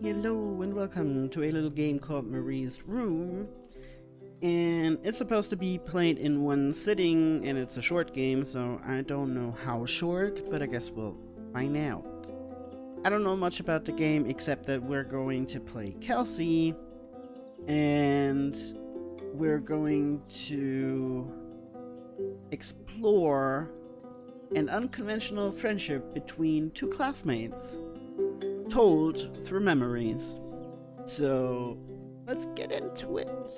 Hello and welcome to a little game called Marie's Room. And it's supposed to be played in one sitting, and it's a short game, so I don't know how short, but I guess we'll find out. I don't know much about the game except that we're going to play Kelsey, and we're going to explore an unconventional friendship between two classmates, told through memories. So let's get into it.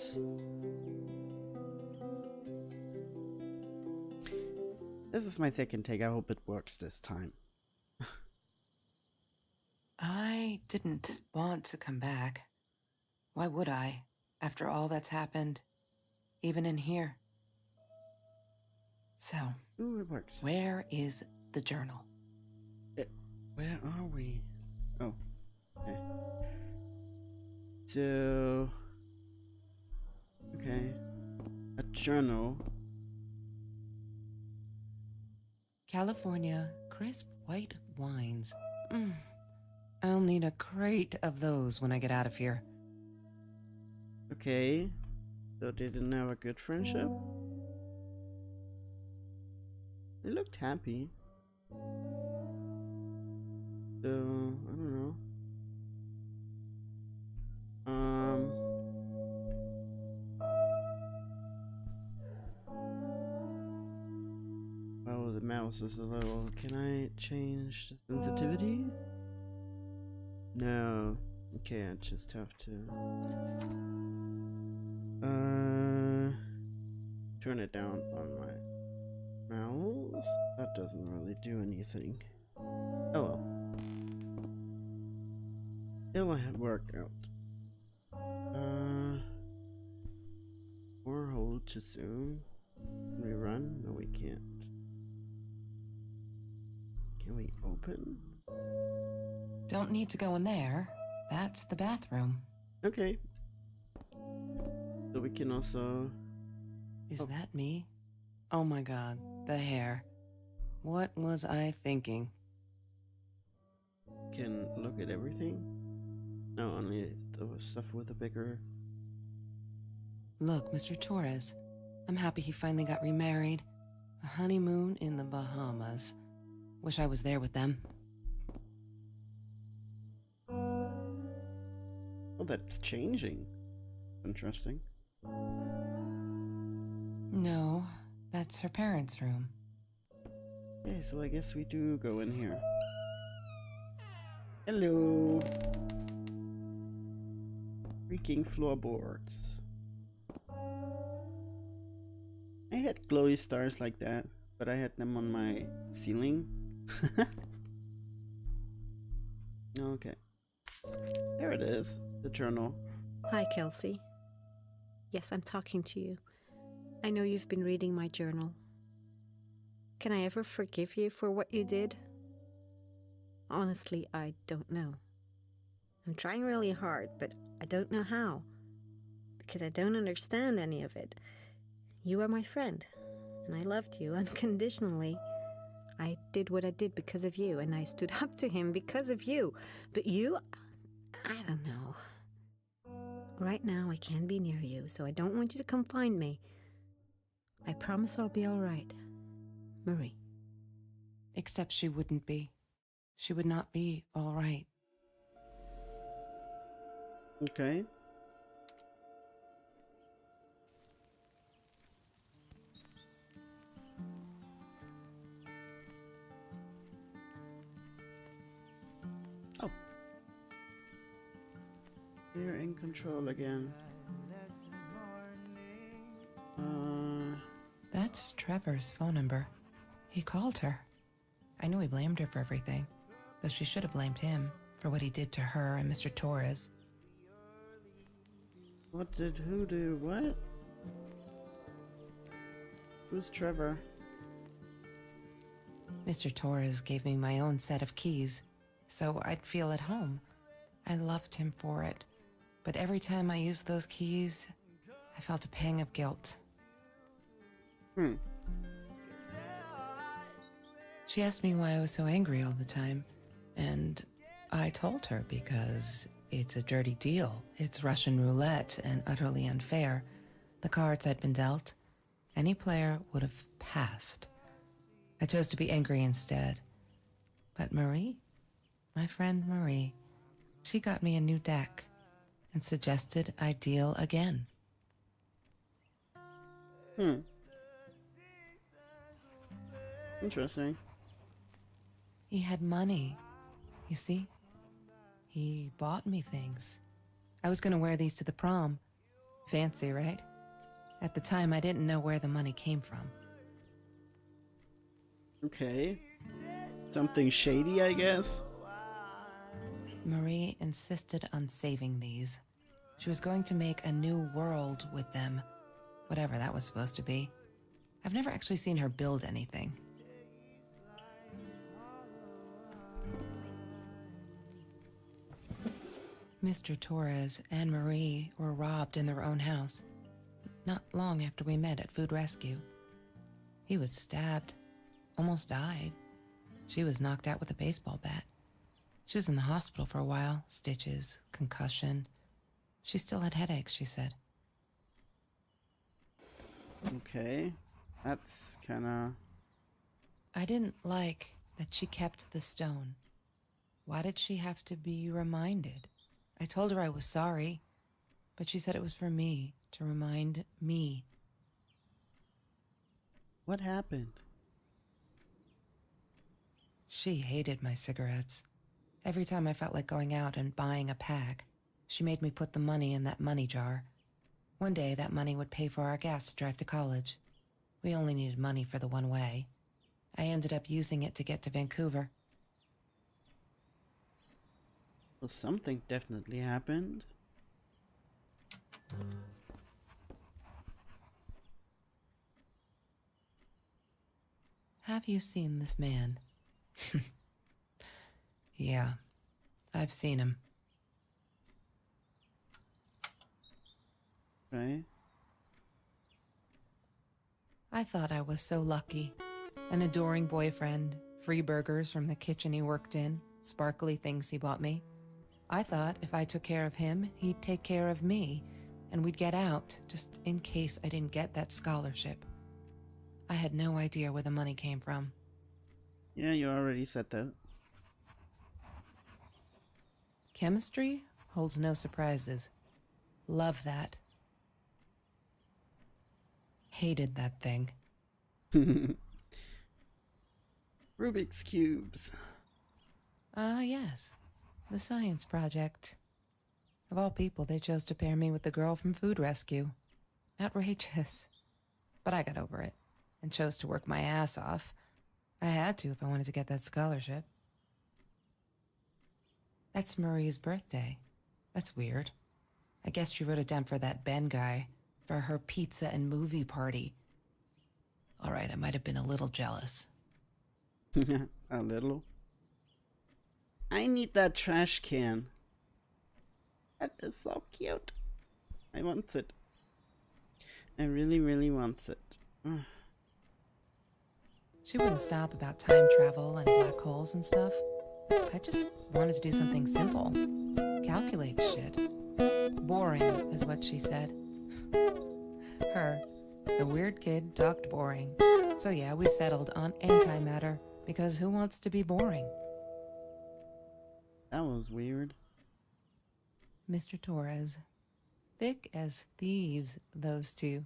This is my second take. I hope it works this time. I didn't want to come back. Why would I, after all that's happened, even in here? So, Ooh, it works. where is the journal? Where are we? Oh, okay. So, okay. A journal. California crisp white wines. I'll need a crate of those when I get out of here. Okay. So they didn't have a good friendship? They looked happy. So, I don't know. Oh, the mouse is a little... Can I change the sensitivity? No. Okay, I just have to... turn it down on my mouse? That doesn't really do anything. Oh well. It'll work out. Or hold to zoom. Can we run? No, we can't. Can we open? Don't need to go in there. That's the bathroom. Okay. So we can also... Is that me? Oh my god, the hair. What was I thinking? Can look at everything? No, only the stuff with the bigger... Look, Mr. Torres. I'm happy he finally got remarried. A honeymoon in the Bahamas. Wish I was there with them. Oh, that's changing. Interesting. No, that's her parents' room. Okay, so I guess we do go in here. Hello. Freaking floorboards. I had glowy stars like that, but I had them on my ceiling. Okay. There it is, the journal. Hi, Kelsey. Yes, I'm talking to you. I know you've been reading my journal. Can I ever forgive you for what you did? Honestly, I don't know. I'm trying really hard, but I don't know how. Because I don't understand any of it. You are my friend, and I loved you unconditionally. I did what I did because of you, and I stood up to him because of you. But you, I don't know. Right now, I can't be near you, so I don't want you to come find me. I promise I'll be all right. Marie. Except she wouldn't be. She would not be all right. Okay. Oh. You're in control again. That's Trevor's phone number. He called her. I knew he blamed her for everything, though she should have blamed him for what he did to her and Mr. Torres. What did who do? What? Who's Trevor? Mr. Torres gave me my own set of keys, so I'd feel at home. I loved him for it, but every time I used those keys, I felt a pang of guilt. She asked me why I was so angry all the time, and I told her because it's a dirty deal. It's Russian roulette and utterly unfair. The cards had been dealt. Any player would have passed. I chose to be angry instead. But Marie, my friend Marie, she got me a new deck and suggested I deal again. Hmm. Interesting. He had money, you see? He bought me things. I was going to wear these to the prom. Fancy, right? At the time, I didn't know where the money came from. Okay. Something shady, I guess? Marie insisted on saving these. She was going to make a new world with them, whatever that was supposed to be. I've never actually seen her build anything. Mr. Torres and Marie were robbed in their own house, not long after we met at Food Rescue. He was stabbed, almost died. She was knocked out with a baseball bat. She was in the hospital for a while, stitches, concussion. She still had headaches, she said. Okay. That's kinda... I didn't like that she kept the stone. Why did she have to be reminded? I told her I was sorry, but she said it was for me, to remind me. What happened? She hated my cigarettes. Every time I felt like going out and buying a pack, she made me put the money in that money jar. One day, that money would pay for our gas to drive to college. We only needed money for the one way. I ended up using it to get to Vancouver. Well, something definitely happened. Have you seen this man? Yeah, I've seen him. Right? I thought I was so lucky. An adoring boyfriend, free burgers from the kitchen he worked in, sparkly things he bought me. I thought if I took care of him, he'd take care of me, and we'd get out, just in case I didn't get that scholarship. I had no idea where the money came from. Yeah, you already said that. Chemistry holds no surprises. Love that. Hated that thing. Rubik's Cubes. Ah, yes. The science project. Of all people, they chose to pair me with the girl from Food Rescue. Outrageous. But I got over it and chose to work my ass off. I had to if I wanted to get that scholarship. That's Marie's birthday. That's weird. I guess she wrote it down for that Ben guy, for her pizza and movie party. All right, I might have been a little jealous. A little. I need that trash can. That is so cute. I want it. I really, really want it. She wouldn't stop about time travel and black holes and stuff. I just wanted to do something simple. Calculate shit. Boring, is what she said. Her, the weird kid, talked boring. So yeah, we settled on antimatter, because who wants to be boring? That was weird. Mr. Torres. Thick as thieves, those two.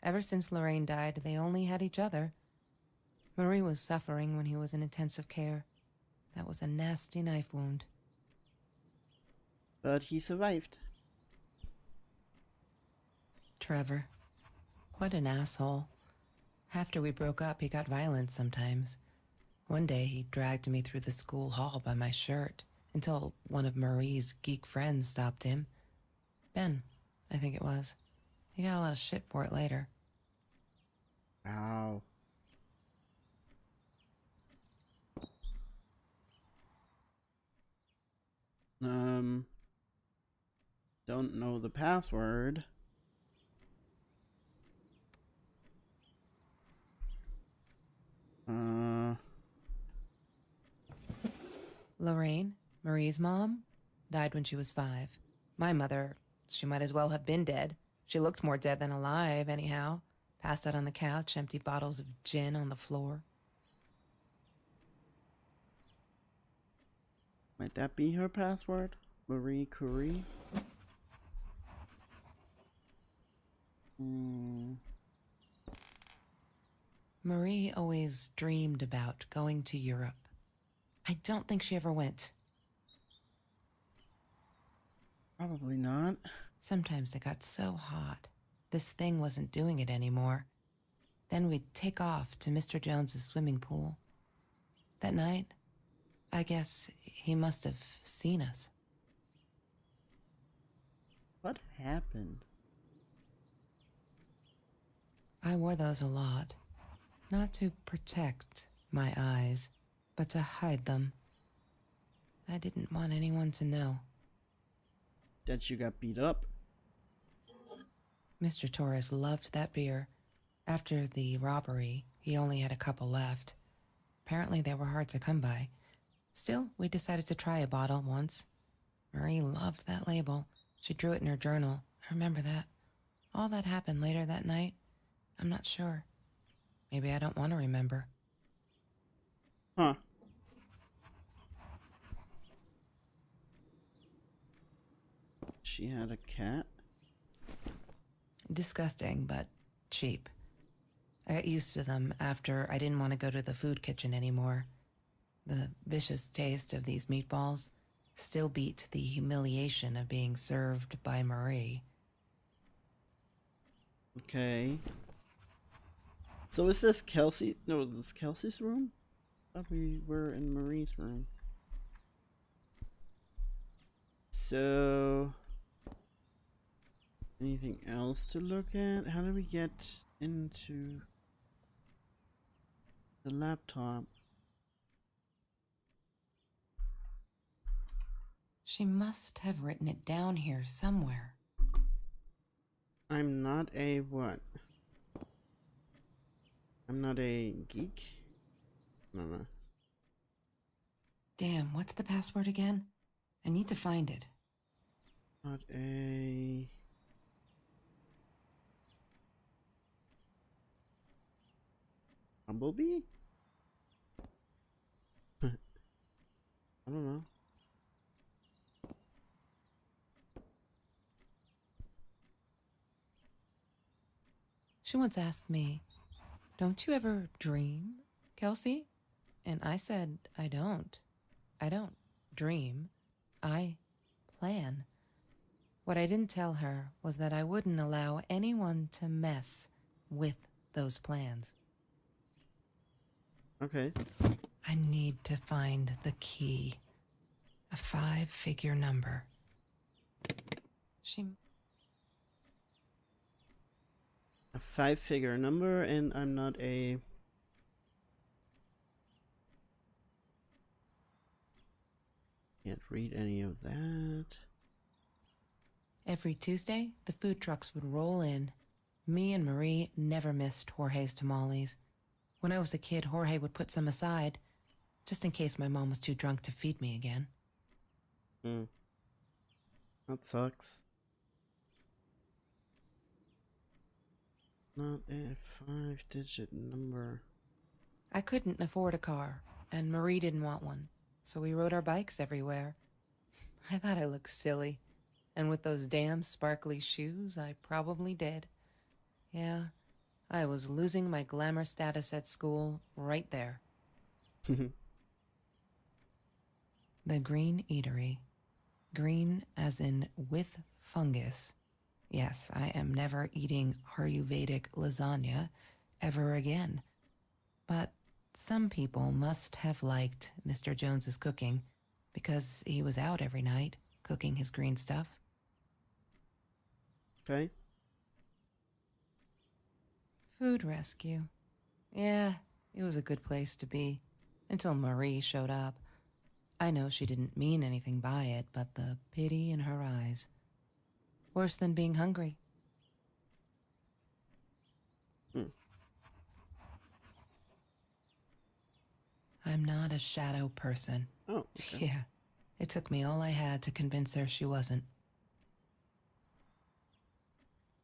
Ever since Lorraine died, they only had each other. Marie was suffering when he was in intensive care. That was a nasty knife wound. But he survived. Trevor. What an asshole. After we broke up, he got violent sometimes. One day, he dragged me through the school hall by my shirt until one of Marie's geek friends stopped him. Ben, I think it was. He got a lot of shit for it later. Wow. Don't know the password. Lorraine, Marie's mom died when she was 5. My mother, she might as well have been dead. She looked more dead than alive, anyhow. Passed out on the couch, empty bottles of gin on the floor. Might that be her password? Marie Curie? Marie always dreamed about going to Europe. I don't think she ever went. Probably not. Sometimes it got so hot. This thing wasn't doing it anymore. Then we'd take off to Mr. Jones's swimming pool. That night, I guess he must have seen us. What happened? I wore those a lot. Not to protect my eyes, but to hide them. I didn't want anyone to know. That you got beat up? Mr. Torres loved that beer. After the robbery, he only had a couple left. Apparently they were hard to come by. Still, we decided to try a bottle once. Marie loved that label. She drew it in her journal. I remember that. All that happened later that night, I'm not sure. Maybe I don't want to remember. Huh. She had a cat? Disgusting, but cheap. I got used to them after I didn't want to go to the food kitchen anymore. The vicious taste of these meatballs still beat the humiliation of being served by Marie. Okay. So is this Kelsey? No, this is Kelsey's room? I thought we were in Marie's room. So... anything else to look at? How do we get into the laptop? She must have written it down here somewhere. I'm not a what? I'm not a geek? No. Damn, what's the password again? I need to find it. Not a... Bumblebee? I don't know. She once asked me, "Don't you ever dream, Kelsey?" And I said, I don't. I don't dream. I plan. What I didn't tell her was that I wouldn't allow anyone to mess with those plans. Okay. I need to find the key. A 5-figure number. A 5-figure number, and I'm not a... can't read any of that. Every Tuesday, the food trucks would roll in. Me and Marie never missed Jorge's tamales. When I was a kid, Jorge would put some aside, just in case my mom was too drunk to feed me again. That sucks. Not a 5-digit number. I couldn't afford a car, and Marie didn't want one, so we rode our bikes everywhere. I thought I looked silly, and with those damn sparkly shoes, I probably did. Yeah, I was losing my glamour status at school right there. The Green Eatery. Green as in with fungus. Yes, I am never eating Ayurvedic lasagna ever again. But some people must have liked Mr. Jones's cooking because he was out every night cooking his green stuff. Okay. Food rescue. Yeah, it was a good place to be until Marie showed up. I know she didn't mean anything by it, but the pity in her eyes. Worse than being hungry. I'm not a shadow person. Oh, okay. Yeah, It took me all I had to convince her she wasn't.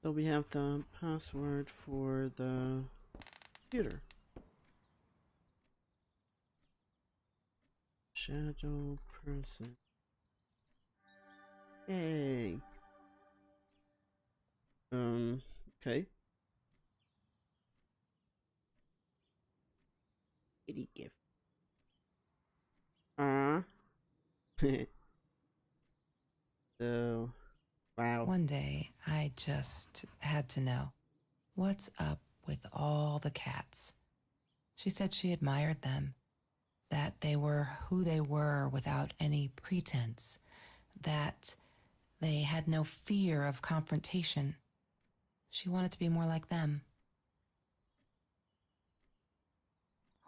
So we have the password for the computer. Shadow person. Yay. Okay. Kitty gift. So, wow. One day, I just had to know. What's up with all the cats? She said she admired them, that they were who they were without any pretense, that they had no fear of confrontation. She wanted to be more like them.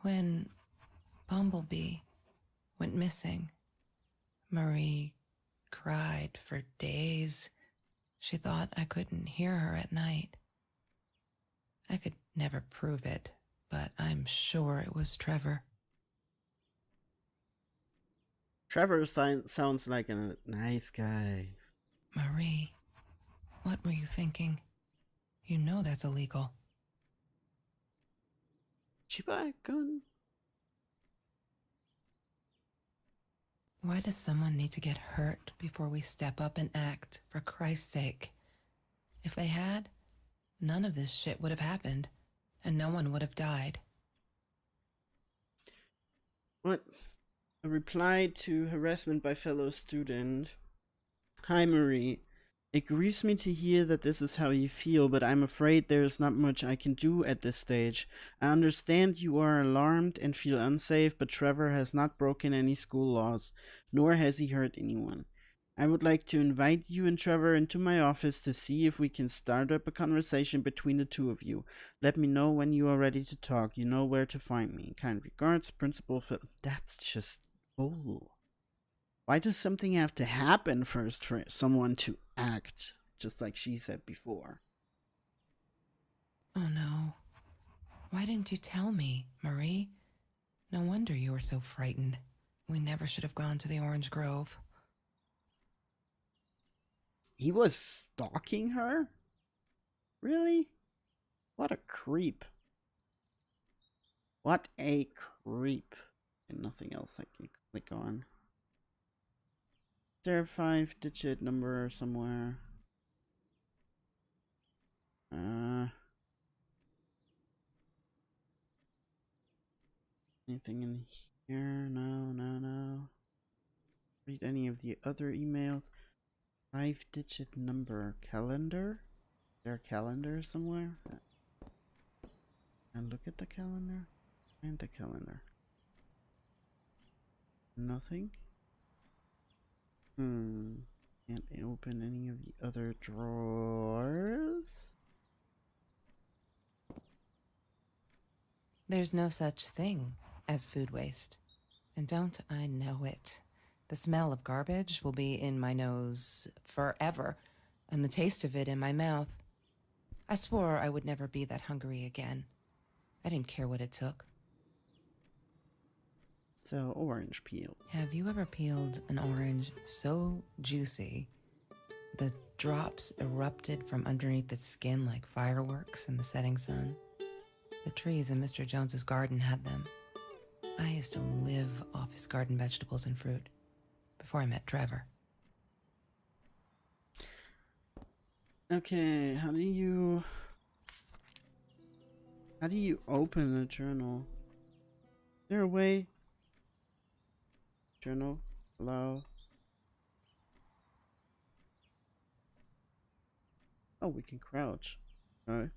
When Bumblebee went missing, Marie cried for days. She thought I couldn't hear her at night. I could never prove it, but I'm sure it was Trevor. Trevor sounds like a nice guy. Marie, what were you thinking? You know that's illegal. Did she buy a gun? Why does someone need to get hurt before we step up and act, for Christ's sake? If they had, none of this shit would have happened, and no one would have died. What? A reply to harassment by fellow student. Hi Marie. It grieves me to hear that this is how you feel, but I'm afraid there is not much I can do at this stage. I understand you are alarmed and feel unsafe, but Trevor has not broken any school laws, nor has he hurt anyone. I would like to invite you and Trevor into my office to see if we can start up a conversation between the two of you. Let me know when you are ready to talk. You know where to find me. Kind regards, Principal Phil. That's just bull. Why does something have to happen first for someone to act, just like she said before? Oh no. Why didn't you tell me, Marie? No wonder you were so frightened. We never should have gone to the Orange Grove. He was stalking her? Really? What a creep. What a creep. And nothing else I can click on. Is there a 5-digit number somewhere? Anything in here? No. Read any of the other emails. 5-digit number. Calendar? Is there a calendar somewhere? And look at the calendar. Find the calendar. Nothing? Can't open any of the other drawers? There's no such thing as food waste. And don't I know it? The smell of garbage will be in my nose forever, and the taste of it in my mouth. I swore I would never be that hungry again. I didn't care what it took. So, orange peel. Have you ever peeled an orange so juicy the drops erupted from underneath its skin like fireworks in the setting sun? The trees in Mr. Jones's garden had them. I used to live off his garden vegetables and fruit before I met Trevor. Okay, how do you open a journal? Is there a way? Journal? Hello? Oh, we can crouch. Okay.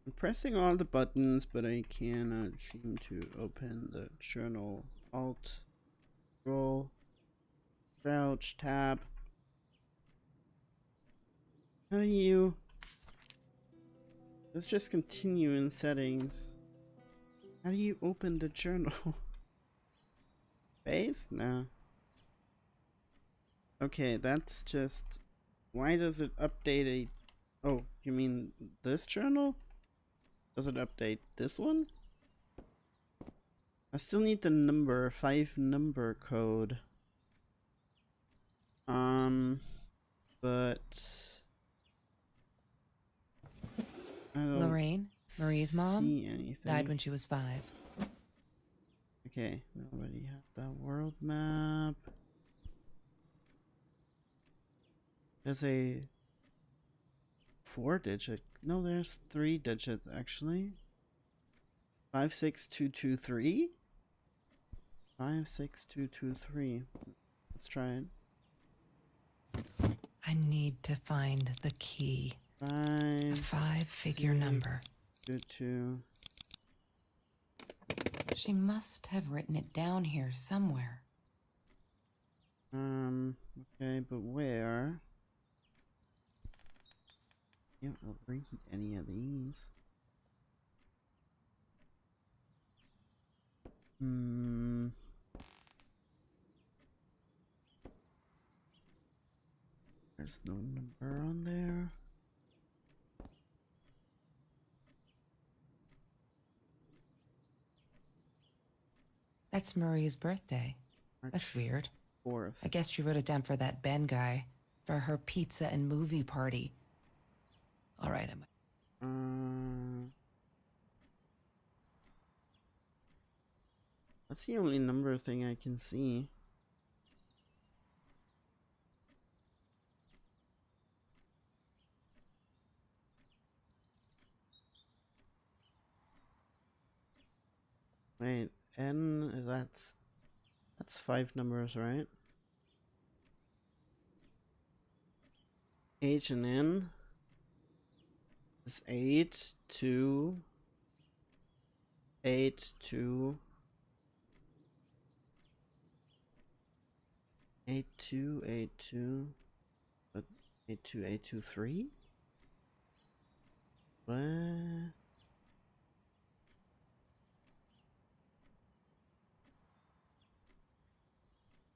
I'm pressing all the buttons, but I cannot seem to open the journal. Alt, roll, crouch, tab. How do you... Let's just continue in settings. How do you open the journal? Space? No. Okay, that's just... Why does it update a... Oh, you mean this journal? Does it update this one? I still need the number, 5 number code. But I don't Lorraine, Marie's mom, see anything. died when she was 5. Okay, we already have that world map. There's a 4-digit. No, there's 3 digits actually. 56223. 56223. Let's try it. I need to find the key. A 5-figure number. 22. She must have written it down here somewhere. Okay, but where? Can't read any of these. There's no number on there. That's Marie's birthday. That's March weird. 4th. I guess she wrote it down for that Ben guy, for her pizza and movie party. All right, That's the only number thing I can see. Wait, N, that's 5 numbers, right? H and N is 8, 2, 8, 2, 8, 2, 8, 2, but 8, 2, 8, 2, 3? What?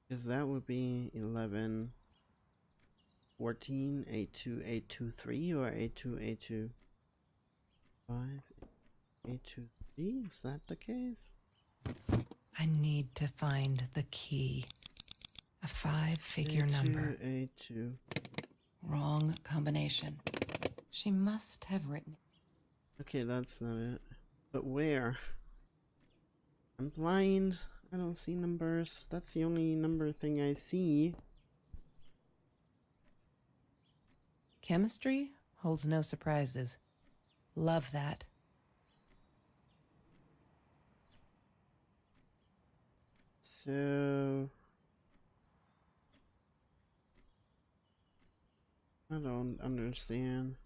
Because that would be 11, 14, 8, 2, 8, 2, 3, or 8, 2, 8, 2, 5, 8, 2, 3? Is that the case? I need to find the key. A 5-figure number. 8, 2. Wrong combination. She must have written it. Okay, that's not it. But where? I'm blind. I don't see numbers. That's the only number thing I see. Chemistry holds no surprises. Love that. So I don't understand.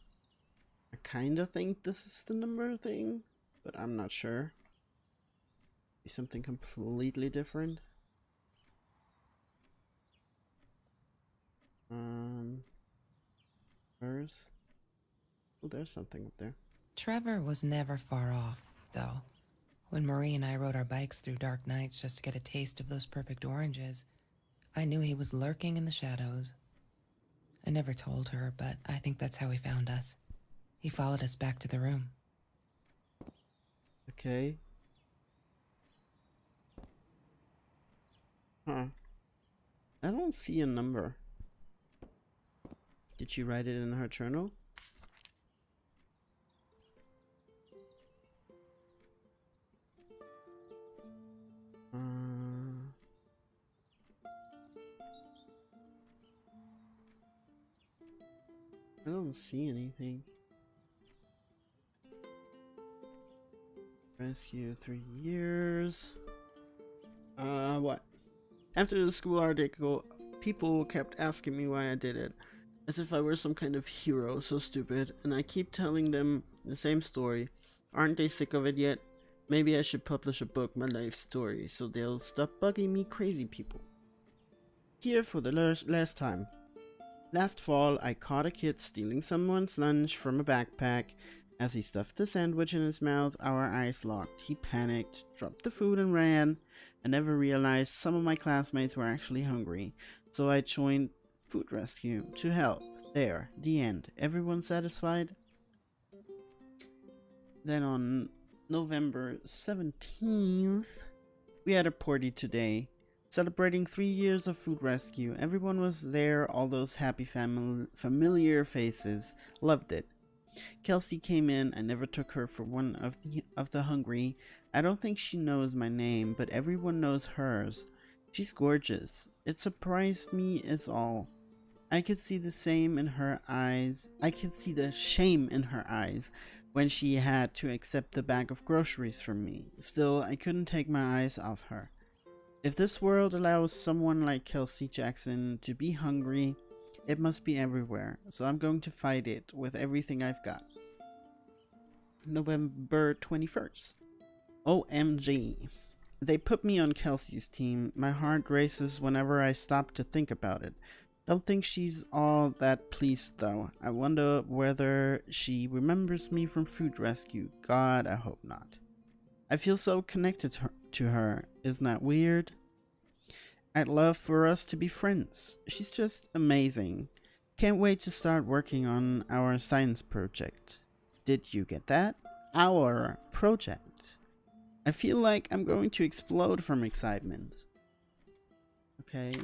I kind of think this is the number thing, but I'm not sure. Be something completely different. Where's? Oh, there's something up there. Trevor was never far off, though. When Marie and I rode our bikes through dark nights just to get a taste of those perfect oranges, I knew he was lurking in the shadows. I never told her, but I think that's how he found us. He followed us back to the room. Okay. Huh. I don't see a number. Did she write it in her journal? I don't see anything. Rescue 3 years. What? After the school article, people kept asking me why I did it, as if I were some kind of hero, so stupid, and I keep telling them the same story. Aren't they sick of it yet? Maybe I should publish a book, my life story, so they'll stop bugging me, crazy people. Here for the last time. Last fall, I caught a kid stealing someone's lunch from a backpack. As he stuffed the sandwich in his mouth, our eyes locked. He panicked, dropped the food and ran. I never realized some of my classmates were actually hungry, so I joined food rescue to help. There, the end. Everyone satisfied? Then on November 17th, We had a party today, celebrating 3 years of food rescue. Everyone was there, all those happy familiar faces. Loved it. Kelsey came in. I never took her for one of the hungry. I don't think she knows my name, but everyone knows hers. She's gorgeous. It surprised me is all. I could see the same in her eyes. I could see the shame in her eyes when she had to accept the bag of groceries from me. Still, I couldn't take my eyes off her. If this world allows someone like Kelsey Jackson to be hungry, it must be everywhere, so I'm going to fight it with everything I've got. November 21st. OMG. They put me on Kelsey's team. My heart races whenever I stop to think about it. Don't think she's all that pleased though. I wonder whether she remembers me from food rescue. God, I hope not. I feel so connected to her. Isn't that weird? I'd love for us to be friends. She's just amazing. Can't wait to start working on our science project. Did you get that? Our project. I feel like I'm going to explode from excitement. Okay.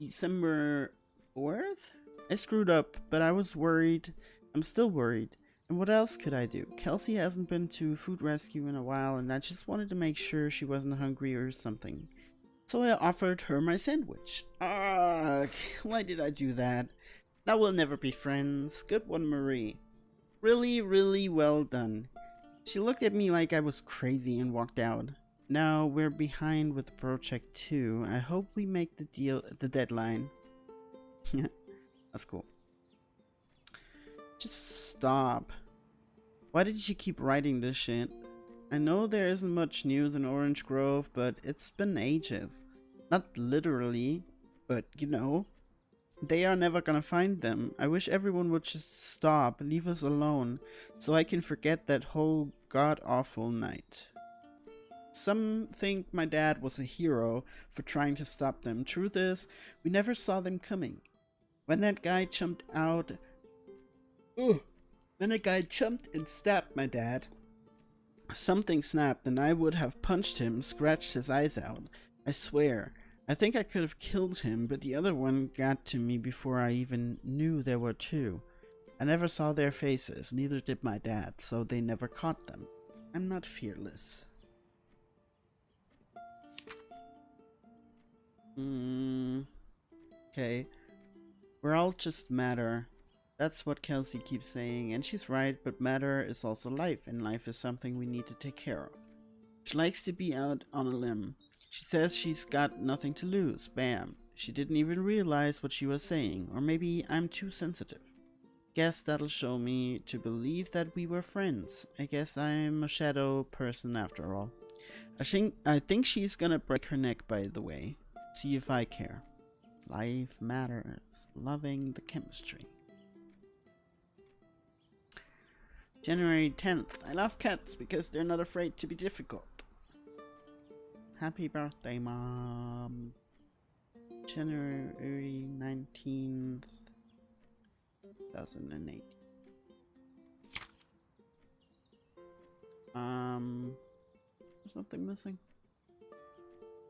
December 4th? I screwed up, but I was worried. I'm still worried. And what else could I do? Kelsey hasn't been to food rescue in a while, and I just wanted to make sure she wasn't hungry or something. So I offered her my sandwich. Why did I do that? Now we'll never be friends. Good one, Marie. Really, really well done. She looked at me like I was crazy and walked out. Now we're behind with the project too. I hope we make the deadline. That's cool. Just stop. Why did you keep writing this shit? I know there isn't much news in Orange Grove, but it's been ages. Not literally, but you know. They are never gonna find them. I wish everyone would just stop, leave us alone, so I can forget that whole god-awful night. Some think my dad was a hero for trying to stop them. Truth is, we never saw them coming. When that guy jumped and stabbed my dad, something snapped and I would have punched him, scratched his eyes out. I swear. I think I could have killed him, but the other one got to me before I even knew there were two. I never saw their faces, neither did my dad, so they never caught them. I'm not fearless. Okay. We're all just matter. That's what Kelsey keeps saying, and she's right, but matter is also life, and life is something we need to take care of. She likes to be out on a limb. She says she's got nothing to lose. Bam. She didn't even realize what she was saying, or maybe I'm too sensitive. Guess that'll show me to believe that we were friends. I guess I'm a shadow person after all. I think she's gonna break her neck, by the way. See if I care. Life matters. Loving the chemistry. January 10th. I love cats because they're not afraid to be difficult. Happy birthday, Mom. January 19th, 2008. Something missing?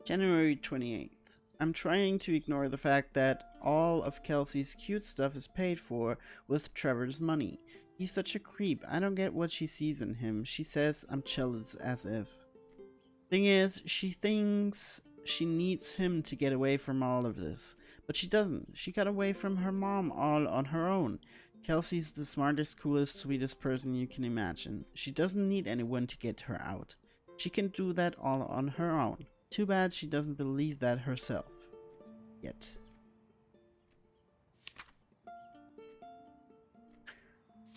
January 28th. I'm trying to ignore the fact that all of Kelsey's cute stuff is paid for with Trevor's money. He's such a creep. I don't get what she sees in him. She says I'm jealous as if. Thing is, she thinks she needs him to get away from all of this. But she doesn't. She got away from her mom all on her own. Kelsey's the smartest, coolest, sweetest person you can imagine. She doesn't need anyone to get her out. She can do that all on her own. Too bad she doesn't believe that herself. Yet.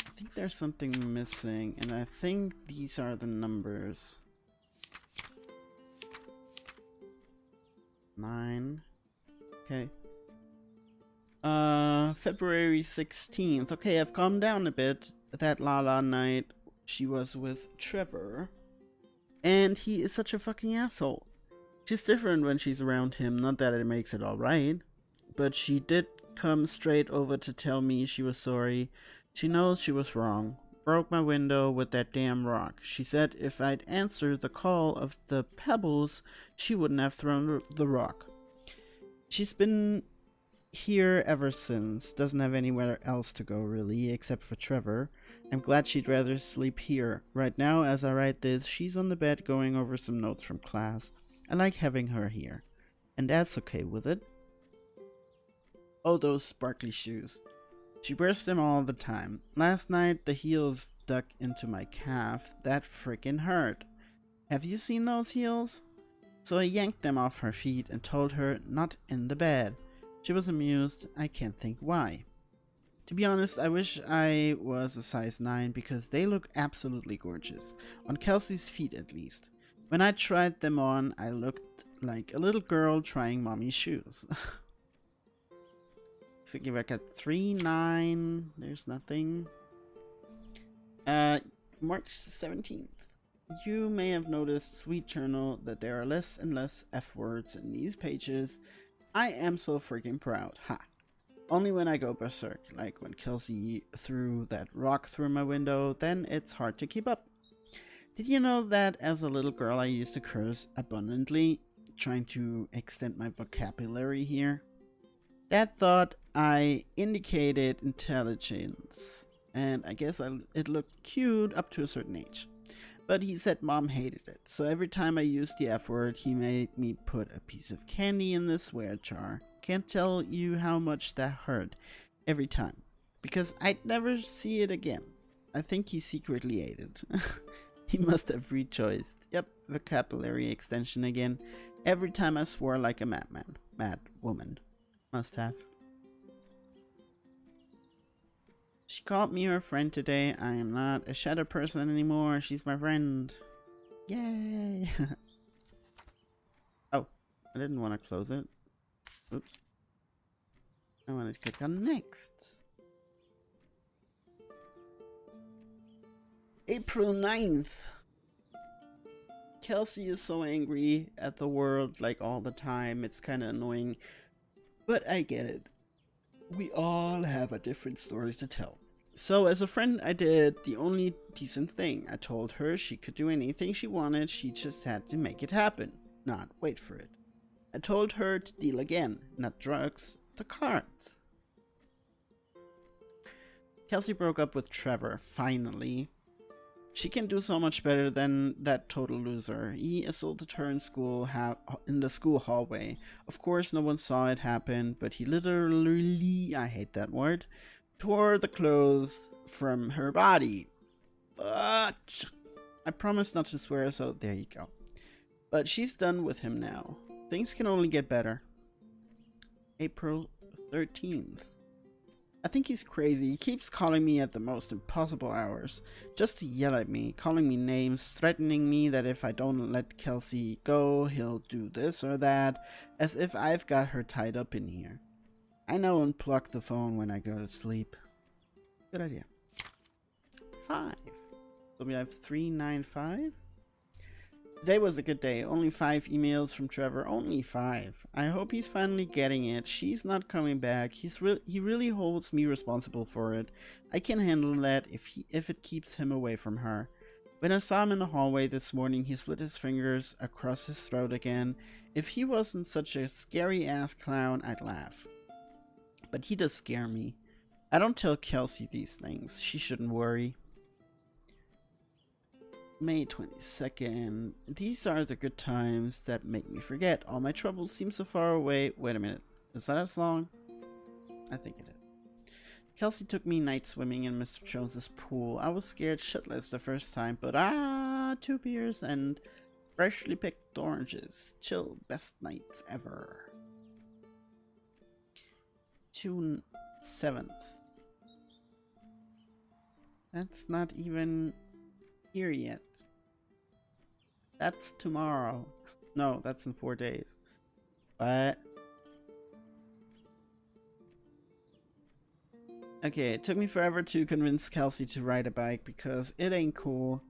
I think there's something missing, and I think these are the numbers. 9. Okay. February 16th. Okay, I've calmed down a bit. That Lala night, she was with Trevor. And he is such a fucking asshole. She's different when she's around him, not that it makes it alright. But she did come straight over to tell me she was sorry. She knows she was wrong. broke my window with that damn rock. She said if I'd answered the call of the pebbles, she wouldn't have thrown the rock. She's been here ever since. Doesn't have anywhere else to go, really, except for Trevor. I'm glad she'd rather sleep here. Right now, as I write this, she's on the bed going over some notes from class. I like having her here. And Dad's okay with it. Oh, those sparkly shoes. She wears them all the time. Last night, the heels dug into my calf. That frickin' hurt. Have you seen those heels? So I yanked them off her feet and told her not in the bed. She was amused. I can't think why. To be honest, I wish I was a size 9 because they look absolutely gorgeous. On Kelsey's feet, at least. When I tried them on, I looked like a little girl trying mommy's shoes. So give back at 3-9. There's nothing. March 17th. You may have noticed, sweet journal, that there are less and less F words in these pages. I am so freaking proud. Ha. Only when I go berserk, like when Kelsey threw that rock through my window, then it's hard to keep up. Did you know that as a little girl I used to curse abundantly, trying to extend my vocabulary here? Dad thought I indicated intelligence, and I guess it looked cute up to a certain age. But he said Mom hated it, so every time I used the F word, he made me put a piece of candy in the swear jar. Can't tell you how much that hurt every time, because I'd never see it again. I think he secretly ate it. He must have rejoiced. Yep, vocabulary extension again. Every time I swore like a madman. Mad woman. Must have. She called me her friend today. I am not a shadow person anymore. She's my friend. Yay! Oh, I didn't want to close it. Oops. I wanted to click on next. April 9th. Kelsey is so angry at the world like all the time. It's kind of annoying. But I get it. We all have a different story to tell. So as a friend, I did the only decent thing. I told her she could do anything she wanted. She just had to make it happen, not wait for it. I told her to deal again, not drugs, the cards. Kelsey broke up with Trevor, finally. She can do so much better than that total loser. He assaulted her in school, in the school hallway. Of course, no one saw it happen, but he literally, I hate that word, tore the clothes from her body. But I promised not to swear, so there you go. But she's done with him now. Things can only get better. April 13th. I think he's crazy. He keeps calling me at the most impossible hours, just to yell at me, calling me names, threatening me that if I don't let Kelsey go, he'll do this or that, as if I've got her tied up in here. I now unplug the phone when I go to sleep. Good idea. 5. So we have 395. Today was a good day. Only 5 emails from Trevor. Only 5. I hope he's finally getting it. She's not coming back. He really holds me responsible for it. I can handle that if it keeps him away from her. When I saw him in the hallway this morning, he slid his fingers across his throat again. If he wasn't such a scary-ass clown, I'd laugh. But he does scare me. I don't tell Kelsey these things. She shouldn't worry. May 22nd. These are the good times that make me forget. All my troubles seem so far away. Wait a minute. Is that a song? I think it is. Kelsey took me night swimming in Mr. Jones's pool. I was scared shitless the first time, but 2 beers and freshly picked oranges. Chill, best nights ever. June 7th. That's not even here yet. That's tomorrow. No, that's in 4 days. But okay, it took me forever to convince Kelsey to ride a bike because it ain't cool.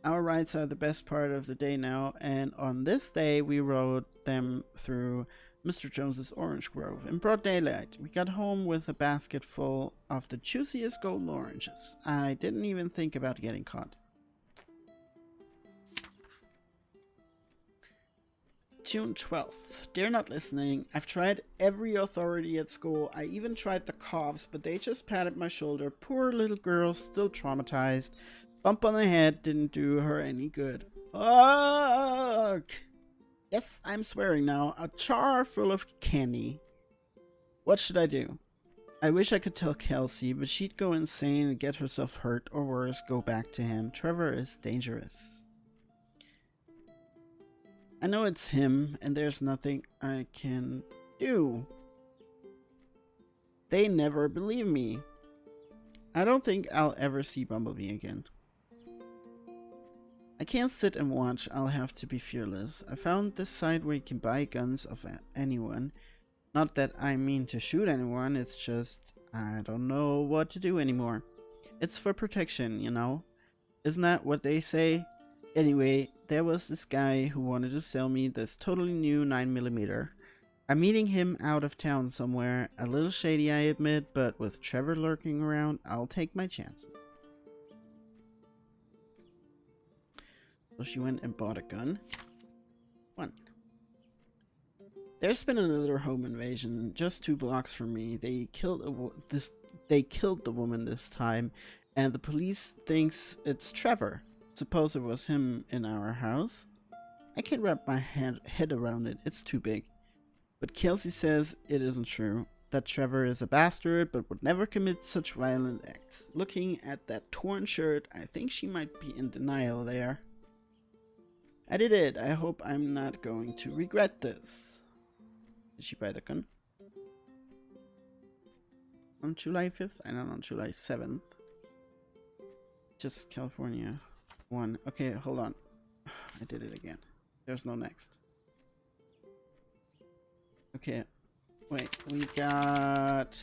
Our rides are the best part of the day now, and on this day we rode them through Mr. Jones's orange grove. In broad daylight, we got home with a basket full of the juiciest golden oranges. I didn't even think about getting caught. June 12th. They're not listening. I've tried every authority at school. I even tried the cops, but they just patted my shoulder. Poor little girl, still traumatized. Bump on the head didn't do her any good. Fuck! Yes, I'm swearing now. A jar full of candy. What should I do? I wish I could tell Kelsey, but she'd go insane and get herself hurt, or worse, go back to him. Trevor is dangerous. I know it's him, and there's nothing I can do. They never believe me. I don't think I'll ever see Bumblebee again. I can't sit and watch. I'll have to be fearless. I found this site where you can buy guns of anyone. Not that I mean to shoot anyone, it's just I don't know what to do anymore. It's for protection, you know? Isn't that what they say? Anyway, there was this guy who wanted to sell me this totally new 9mm. I'm meeting him out of town somewhere. A little shady, I admit, but with Trevor lurking around, I'll take my chances. So she went and bought a gun. 1. There's been another home invasion just 2 blocks from me. They killed the woman this time, and the police thinks it's Trevor. Suppose it was him in our house? I can't wrap my head around it. It's too big. But Kelsey says it isn't true. That Trevor is a bastard, but would never commit such violent acts. Looking at that torn shirt, I think she might be in denial there. I did it. I hope I'm not going to regret this. Did she buy the gun? On July 5th? I don't know, on July 7th. Just California. 1. Okay, hold on. I did it again. There's no next. Okay. Wait, we got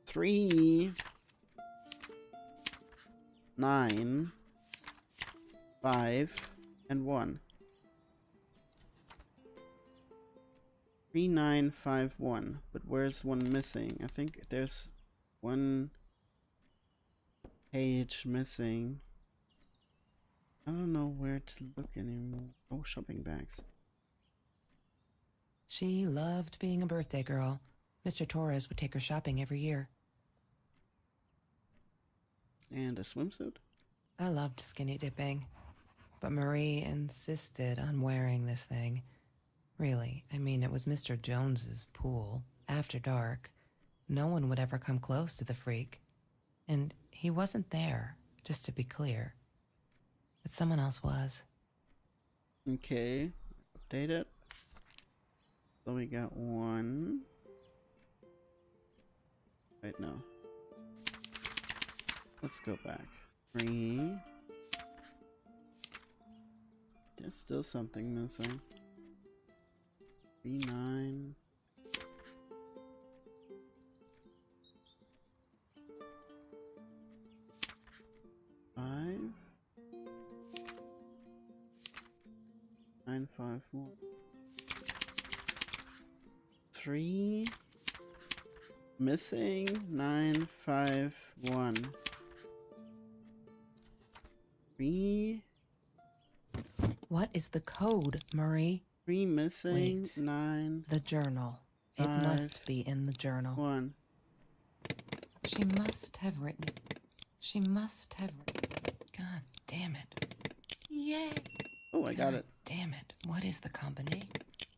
3, 9, 5, and 1. 3951. But where's one missing? I think there's one page missing. I don't know where to look anymore. Oh, shopping bags. She loved being a birthday girl. Mr. Torres would take her shopping every year. And a swimsuit? I loved skinny dipping, but Marie insisted on wearing this thing. Really, I mean, it was Mr. Jones's pool, after dark. No one would ever come close to the freak. And he wasn't there, just to be clear. But someone else was. Okay, update it. So we got 1. Wait, no. Let's go back. 3. There's still something missing. 3, 9. 5. 9, 5, 1. 3. Missing. 9, 5, 1. 3. What is the code, Marie? 3 missing. Wait. 9. The journal. It 5, must be in the journal. 1. She must have written it. She must have written it. God damn it. Yay. Oh, I got it. Damn it. What is the combination?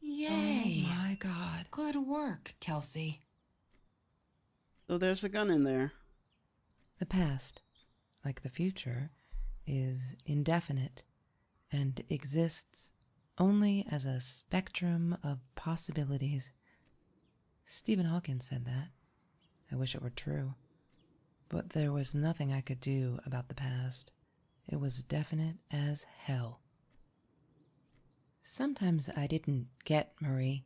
Yay. Oh my God. Good work, Kelsey. So there's a gun in there. The past, like the future, is indefinite and exists only as a spectrum of possibilities. Stephen Hawking said that. I wish it were true. But there was nothing I could do about the past. It was definite as hell. Sometimes I didn't get Marie.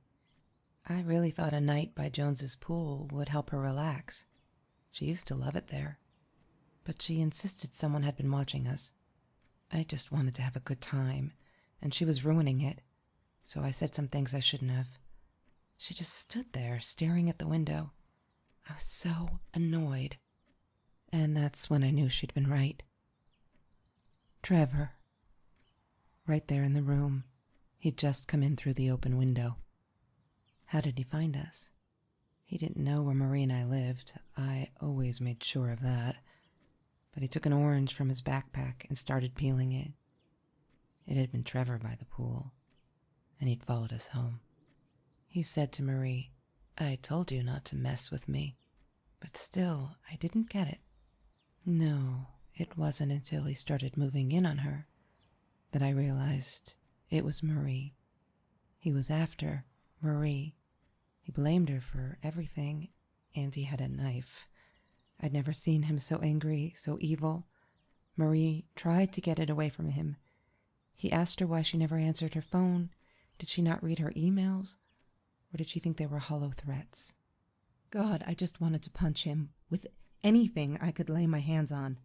I really thought a night by Jones's pool would help her relax. She used to love it there. But she insisted someone had been watching us. I just wanted to have a good time, and she was ruining it. So I said some things I shouldn't have. She just stood there staring at the window. I was so annoyed. And that's when I knew she'd been right. Trevor. Right there in the room. He'd just come in through the open window. How did he find us? He didn't know where Marie and I lived. I always made sure of that. But he took an orange from his backpack and started peeling it. It had been Trevor by the pool, and he'd followed us home. He said to Marie, "I told you not to mess with me." But still, I didn't get it. No, it wasn't until he started moving in on her that I realized it was Marie. He was after Marie. He blamed her for everything, and he had a knife. I'd never seen him so angry, so evil. Marie tried to get it away from him. He asked her why she never answered her phone. Did she not read her emails? Or did she think they were hollow threats? God, I just wanted to punch him with anything I could lay my hands on.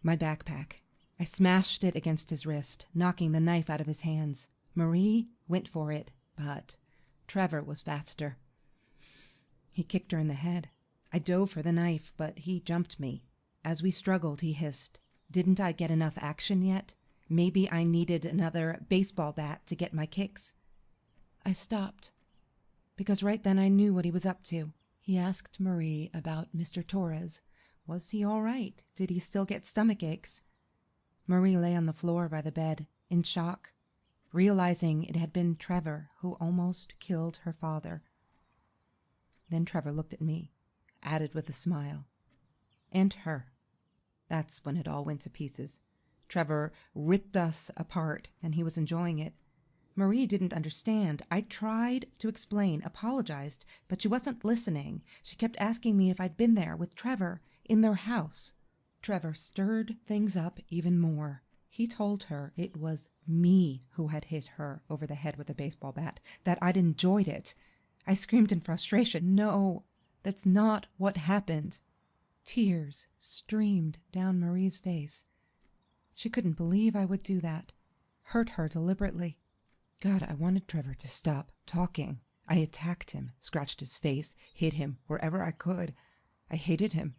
My backpack. I smashed it against his wrist, knocking the knife out of his hands. Marie went for it, but Trevor was faster. He kicked her in the head. I dove for the knife, but he jumped me. As we struggled, he hissed, "Didn't I get enough action yet? Maybe I needed another baseball bat to get my kicks." I stopped, because right then I knew what he was up to. He asked Marie about Mr. Torres. Was he all right? Did he still get stomach aches? Marie lay on the floor by the bed, in shock, realizing it had been Trevor who almost killed her father. Then Trevor looked at me, added with a smile. And her. That's when it all went to pieces. Trevor ripped us apart, and he was enjoying it. Marie didn't understand. I tried to explain, apologized, but she wasn't listening. She kept asking me if I'd been there with Trevor in their house. Trevor stirred things up even more. He told her it was me who had hit her over the head with a baseball bat, that I'd enjoyed it. I screamed in frustration. No, that's not what happened. Tears streamed down Marie's face. She couldn't believe I would do that. Hurt her deliberately. God, I wanted Trevor to stop talking. I attacked him, scratched his face, hit him wherever I could. I hated him.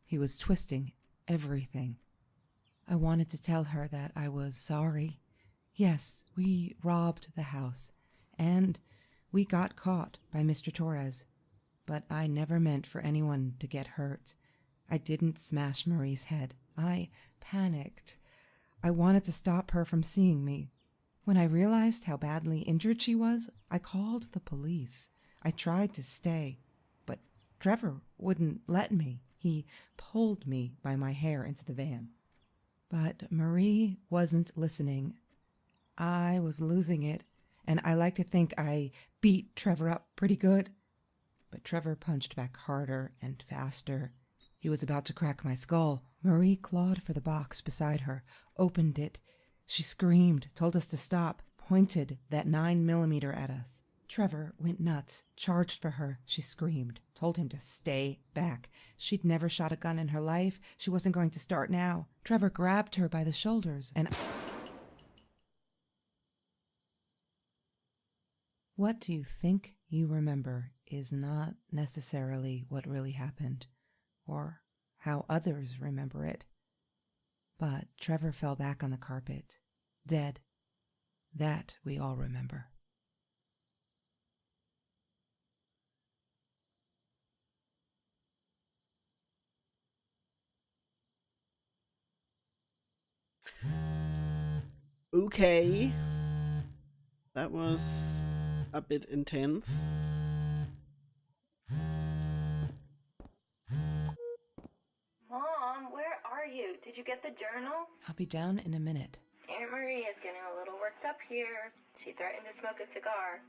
He was twisting everything. I wanted to tell her that I was sorry. Yes, we robbed the house, and we got caught by Mr. Torres. But I never meant for anyone to get hurt. I didn't smash Marie's head. I panicked. I wanted to stop her from seeing me. When I realized how badly injured she was, I called the police. I tried to stay, but Trevor wouldn't let me. He pulled me by my hair into the van. But Marie wasn't listening. I was losing it, and I like to think I beat Trevor up pretty good. But Trevor punched back harder and faster. He was about to crack my skull. Marie clawed for the box beside her, opened it. She screamed, told us to stop, pointed that 9mm at us. Trevor went nuts, charged for her. She screamed, told him to stay back. She'd never shot a gun in her life. She wasn't going to start now. Trevor grabbed her by the shoulders and... What you think you remember is not necessarily what really happened, or how others remember it. But Trevor fell back on the carpet, dead. That we all remember. Okay. That was a bit intense. Mom, where are you? Did you get the journal? I'll be down in a minute. Aunt Marie is getting a little worked up here. She threatened to smoke a cigar.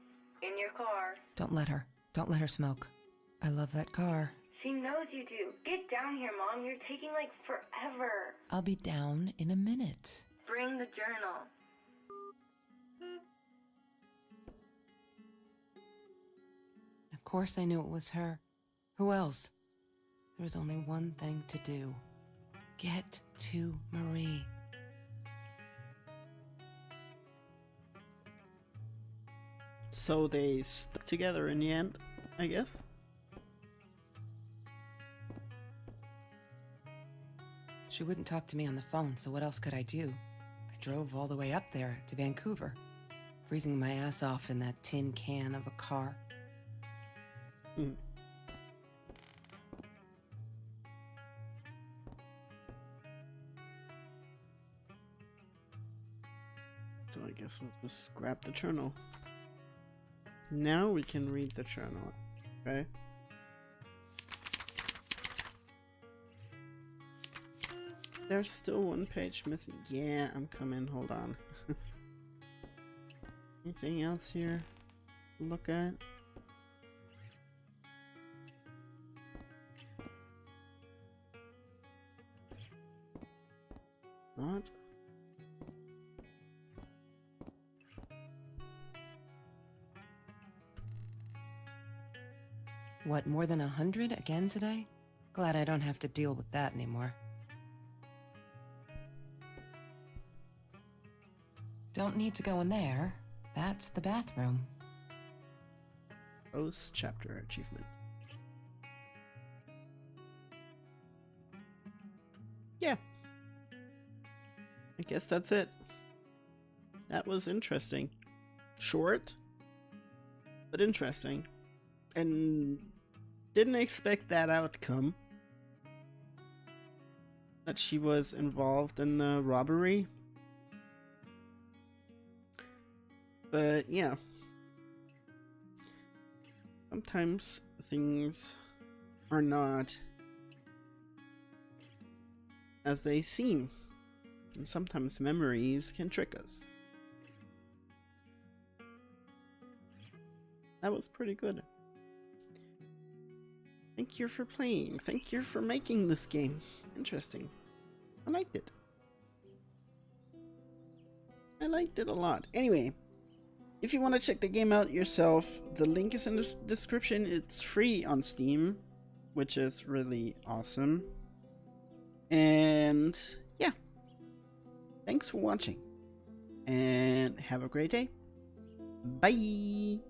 In your car. Don't let her. Don't let her smoke. I love that car. She knows you do. Get down here, Mom. You're taking like forever. I'll be down in a minute. Bring the journal. Of course I knew it was her. Who else? There was only one thing to do. Get to Marie. So they stuck together in the end, I guess. She wouldn't talk to me on the phone, so what else could I do? I drove all the way up there to Vancouver, freezing my ass off in that tin can of a car. Hmm. So I guess we'll just grab the journal. Now we can read the journal, okay? There's still one page missing. Yeah, I'm coming. Hold on. Anything else here to look at? Not. What, more than 100 again today? Glad I don't have to deal with that anymore. Don't need to go in there. That's the bathroom. Post-chapter achievement. Yeah. I guess that's it. That was interesting. Short, but interesting. And didn't expect that outcome. That she was involved in the robbery. But yeah. Sometimes things are not as they seem. And sometimes memories can trick us. That was pretty good. Thank you for playing. Thank you for making this game. Interesting. I liked it. I liked it a lot. Anyway, if you want to check the game out yourself, the link is in the description. It's free on Steam, which is really awesome. And yeah, thanks for watching and have a great day. Bye.